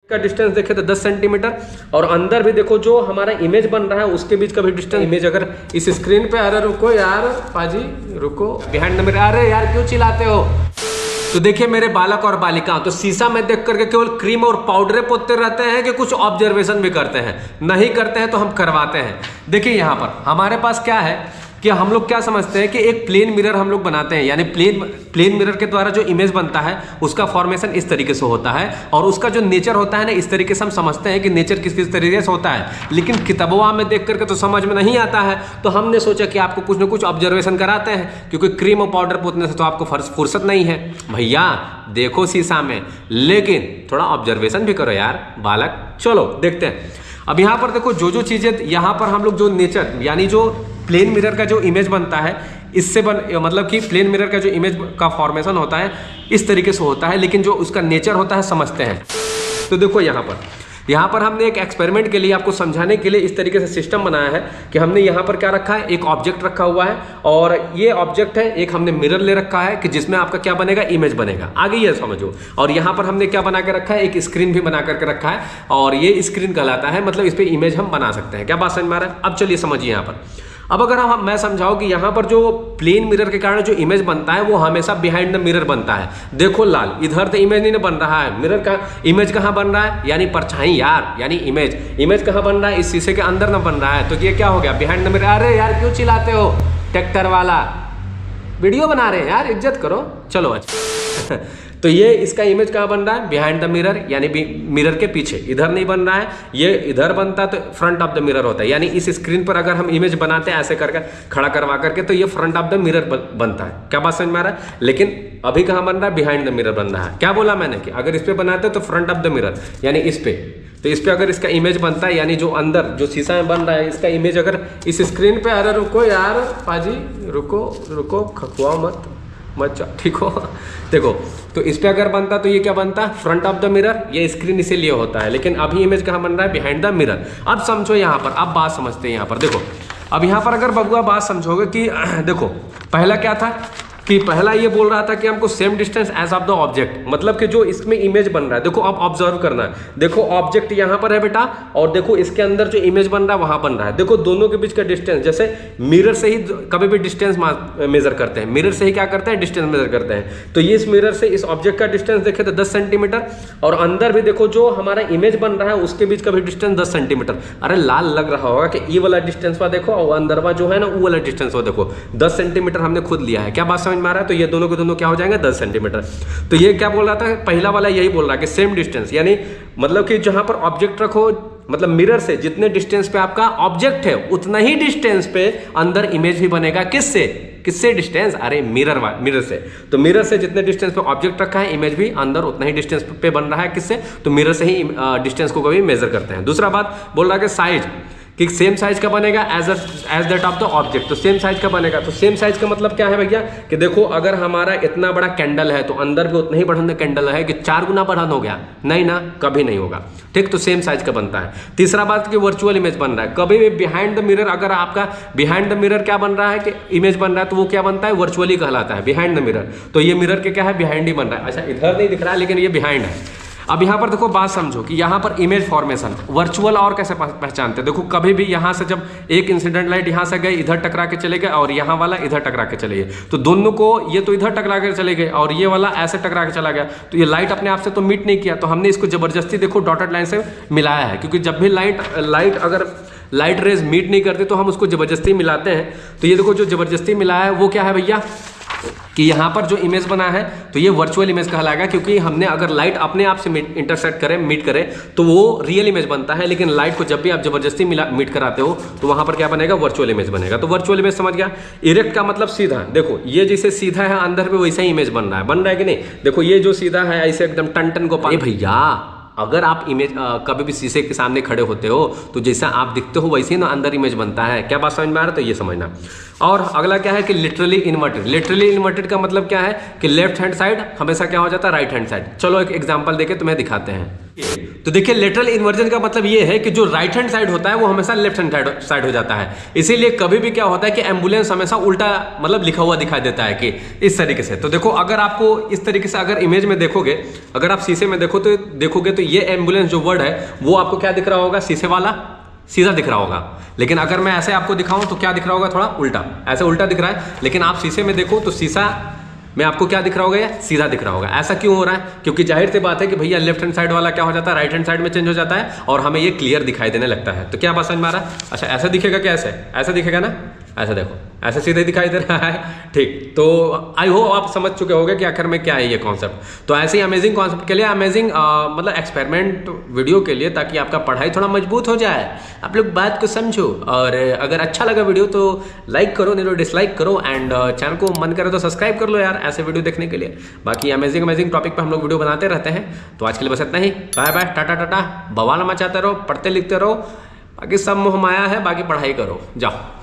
का डिस्टेंस देखे तो 10 सेंटीमीटर और अंदर भी देखो जो हमारा इमेज बन रहा है उसके बीच का भी डिस्टेंस। इमेज अगर इस स्क्रीन पे, अरे रुको यार पाजी रुको, बिहाइंड द मिरर, अरे यार क्यों चिल्लाते हो। तो देखिए मेरे बालक और बालिका, तो शीशा में देख करके केवल क्रीम और पाउडर पोतते रहते हैं कि कुछ ऑब्जर्वेशन भी करते हैं? नहीं करते हैं तो हम करवाते हैं। देखिए यहाँ पर हमारे पास क्या है कि हम लोग क्या समझते हैं कि एक प्लेन मिरर हम लोग बनाते हैं, यानी प्लेन मिरर के द्वारा जो इमेज बनता है उसका फॉर्मेशन इस तरीके से होता है और उसका जो नेचर होता है ना, इस तरीके से हम समझते हैं कि नेचर किस किस तरीके से होता है। लेकिन किताबों में देख करके तो समझ में नहीं आता है, तो हमने सोचा कि आपको कुछ ना कुछ ऑब्जर्वेशन कराते हैं, क्योंकि क्रीम और पाउडर पोतने से तो आपको फुर्सत नहीं है भैया, देखो शीशा में, लेकिन थोड़ा ऑब्जर्वेशन भी करो यार बालक। चलो देखते हैं। अब यहाँ पर देखो जो चीजें यहाँ पर हम लोग जो नेचर, यानी जो प्लेन मिरर का जो इमेज बनता है इससे मतलब कि प्लेन मिरर का जो इमेज का फॉर्मेशन होता है इस तरीके से होता है, लेकिन जो उसका नेचर होता है समझते हैं। तो देखो यहाँ पर हमने एक एक्सपेरिमेंट के लिए आपको समझाने के लिए इस तरीके से सिस्टम बनाया है कि हमने यहाँ पर क्या रखा है, एक ऑब्जेक्ट रखा हुआ है और ये ऑब्जेक्ट है, एक हमने मिरर ले रखा है कि जिसमें आपका क्या बनेगा, इमेज बनेगा। आगे ये समझो। और यहाँ पर हमने क्या बना के रखा है, एक स्क्रीन भी बना करके रखा है और ये स्क्रीन कहलाता है, मतलब इस पर इमेज हम बना सकते हैं। क्या बात समझ में आ रहा है? अब चलिए समझिए यहाँ पर। अब अगर मैं समझाऊं कि यहाँ पर जो प्लेन मिरर के कारण जो इमेज बनता है वो हमेशा बिहाइंड द मिरर बनता है। देखो लाल, इधर तो इमेज नहीं बन रहा है, मिरर का इमेज कहाँ बन रहा है, यानी परछाई यार, यानी इमेज कहाँ बन रहा है, इस शीशे के अंदर ना बन रहा है। तो ये क्या हो गया, बिहाइंड द मिरर। अरे यार क्यों चिल्लाते हो, ट्रैक्टर वाला वीडियो बना रहे हैं यार, इज्जत करो। चलो अच्छा तो ये इसका इमेज कहाँ बन रहा है, बिहाइंड द मिरर, यानी मिरर के पीछे, इधर नहीं बन रहा है। ये इधर बनता तो फ्रंट ऑफ द मिरर होता है, यानी इस स्क्रीन पर अगर हम इमेज बनाते हैं ऐसे करके खड़ा करवा करके तो ये फ्रंट ऑफ द मिरर बनता है। क्या बात समझ में आ रहा है? लेकिन अभी कहाँ बन रहा है, बिहाइंड द मिरर बन रहा है। क्या बोला मैंने कि अगर इस पे बनाते तो फ्रंट ऑफ द मिरर, यानी इस पे, तो इस पे अगर इसका इमेज बनता है, यानी जो अंदर जो शीशा में बन रहा है इसका इमेज अगर इस स्क्रीन पे, अरे रुको यार पाजी रुको खखुआ मत, ठीक हो। देखो तो इस पे अगर बनता तो ये क्या बनता, फ्रंट ऑफ द मिरर, ये स्क्रीन इसीलिए होता है। लेकिन अभी इमेज कहाँ बन रहा है, बिहाइंड द मिरर। अब समझो यहाँ पर, अब बात समझते हैं यहाँ पर। देखो अब यहाँ पर अगर बबुआ बात समझोगे कि देखो पहला क्या था कि पहला ये बोल रहा था कि हमको same distance as of the object, मतलब कि जो इसमें इमेज बन रहा है। देखो अब ऑब्जर्व करना है, देखो ऑब्जेक्ट यहाँ पर है बेटा और देखो इसके अंदर जो इमेज बन रहा है वहां बन रहा है। देखो दोनों के बीच का डिस्टेंस, जैसे मिरर से ही कभी भी डिस्टेंस मेजर करते हैं, मिरर से ही क्या करते हैं, डिस्टेंस मेजर करते हैं। तो ये इस मिरर से इस ऑब्जेक्ट का डिस्टेंस देखे तो 10 सेंटीमीटर और अंदर भी देखो जो हमारा इमेज बन रहा है उसके बीच का भी डिस्टेंस 10 सेंटीमीटर। अरे लाल लग रहा होगा कि ये वाला डिस्टेंस देखो और अंदर जो है ना वो वाला डिस्टेंस देखो 10 सेंटीमीटर हमने खुद लिया है। क्या बात समझ में आ रहा है? तो ये दोनों के दोनों क्या हो जाएंगे, 10 सेंटीमीटर। तो ये क्या बोल रहा था, पहला वाला यही बोल रहा है कि सेम डिस्टेंस, यानी मतलब कि जहां पर ऑब्जेक्ट रखो, मतलब मिरर से जितने डिस्टेंस पे आपका ऑब्जेक्ट है उतना ही डिस्टेंस पे अंदर इमेज भी बनेगा। किससे डिस्टेंस, अरे मिरर से। तो मिरर से जितने डिस्टेंस पे ऑब्जेक्ट रखा है इमेज भी अंदर उतना ही डिस्टेंस पे बन रहा है। किससे, तो मिरर से ही डिस्टेंस को कभी मेजर करते हैं। दूसरा बात बोल रहा है कि साइज, कि सेम साइज का बनेगा as that of the object. तो सेम साइज का बनेगा, तो सेम साइज का मतलब क्या है भैया कि देखो अगर हमारा इतना बड़ा कैंडल है तो अंदर भी उतना ही बढ़न कैंडल है कि 4 गुना बढ़न हो गया, नहीं ना, कभी नहीं होगा। ठीक, तो सेम साइज का बनता है। तीसरा बात कि वर्चुअल इमेज बन रहा है, कभी भी बिहाइंड द मिरर, अगर आपका बिहाइंड द मिरर क्या बन रहा है कि इमेज बन रहा है तो वो क्या बनता है, वर्चुअली कहलाता है बिहाइंड द मिरर। तो ये मिरर के क्या है, बिहाइंड ही बन रहा है। अच्छा इधर नहीं दिख रहा है लेकिन ये बिहाइंड है। अब यहाँ पर देखो बात समझो कि यहाँ पर इमेज फॉर्मेशन वर्चुअल और कैसे पहचानते हैं। देखो कभी भी यहाँ से जब एक इंसिडेंट लाइट यहाँ से गए, इधर टकरा के चले गए और यहाँ वाला इधर टकरा के चले गए, तो दोनों को, ये तो इधर टकरा के चले गए और ये वाला ऐसे टकरा के चला गया, तो ये लाइट अपने आप से तो मीट नहीं किया, तो हमने इसको जबरदस्ती देखो डॉटेड लाइन से मिलाया है। क्योंकि जब भी लाइट अगर लाइट रेज मीट नहीं करती तो हम उसको जबरदस्ती मिलाते हैं। तो ये देखो जो जबरदस्ती मिलाया है वो क्या है भैया कि यहाँ पर जो इमेज बना है तो ये वर्चुअल इमेज कहलाएगा, क्योंकि हमने अगर लाइट अपने आप से इंटरसेक्ट करे, मीट करे, तो वो रियल इमेज बनता है। लेकिन लाइट को जब भी आप जबरदस्ती मीट कराते हो तो वहां पर क्या बनेगा, वर्चुअल इमेज बनेगा। तो वर्चुअल इमेज समझ गया। इरेक्ट का मतलब सीधा, देखो ये जैसे सीधा है अंदर पे वैसा ही इमेज बन रहा है कि नहीं। देखो ये जो सीधा है ऐसे एकदम टन को भैया, अगर आप इमेज कभी भी शीशे के सामने खड़े होते हो तो जैसा आप दिखते हो वैसे ही ना अंदर इमेज बनता है। क्या बात समझ में आ रहा है? तो ये समझना। और अगला क्या है कि लिटरली इन्वर्टेड। लिटरली इन्वर्टेड का मतलब क्या है कि लेफ्ट हैंड साइड हमेशा क्या हो जाता है, राइट हैंड साइड। चलो एक एग्जांपल देके तुम्हें दिखाते हैं। तो देखिए लेटरल इन्वर्जन का मतलब ये है कि जो राइट हैंड साइड होता है वो हमेशा लेफ्ट हैंड साइड हो जाता है। इसीलिए कभी भी क्या होता है कि एम्बुलेंस हमेशा उल्टा मतलब लिखा हुआ दिखाई देता है कि इस तरीके से। तो देखो अगर आपको इस तरीके से अगर इमेज में देखोगे, अगर आप शीशे में देखोगे तो ये एम्बुलेंस जो वर्ड है वो आपको क्या दिख रहा होगा, शीशे वाला सीधा दिख रहा होगा। लेकिन अगर मैं ऐसे आपको दिखाऊं तो क्या दिख रहा होगा, थोड़ा उल्टा, ऐसे उल्टा दिख रहा है। लेकिन आप शीशे में देखो तो शीशा में आपको क्या दिख रहा होगा, या सीधा दिख रहा होगा। ऐसा क्यों हो रहा है? क्योंकि जाहिर सी बात है कि भैया लेफ्ट हैंड साइड वाला क्या हो जाता है, राइट हैंड साइड में चेंज हो जाता है और हमें ये क्लियर दिखाई देने लगता है। तो क्या बात समझ में आ रहा है? अच्छा ऐसा दिखेगा क्या, ऐसे दिखेगा ना, ऐसा देखो, ऐसे सीधे दिखाई दे रहा है। ठीक, तो आई होप आप समझ चुके होंगे कि आखिर में क्या है ये कॉन्सेप्ट। तो ऐसे ही अमेजिंग कॉन्सेप्ट के लिए, अमेजिंग मतलब एक्सपेरिमेंट वीडियो के लिए, ताकि आपका पढ़ाई थोड़ा मजबूत हो जाए, आप लोग बात को समझो। और अगर अच्छा लगा वीडियो तो लाइक करो, नहीं तो डिसलाइक करो। एंड चैनल को मन करे तो सब्सक्राइब कर लो यार, ऐसे वीडियो देखने के लिए। बाकी अमेजिंग टॉपिक पे हम लोग वीडियो बनाते रहते हैं। तो आज के लिए बस इतना ही। Bye bye, ta ta. बवाल मचाते रहो, पढ़ते लिखते रहो, बाकी सब मोह माया है, बाकी पढ़ाई करो, जाओ।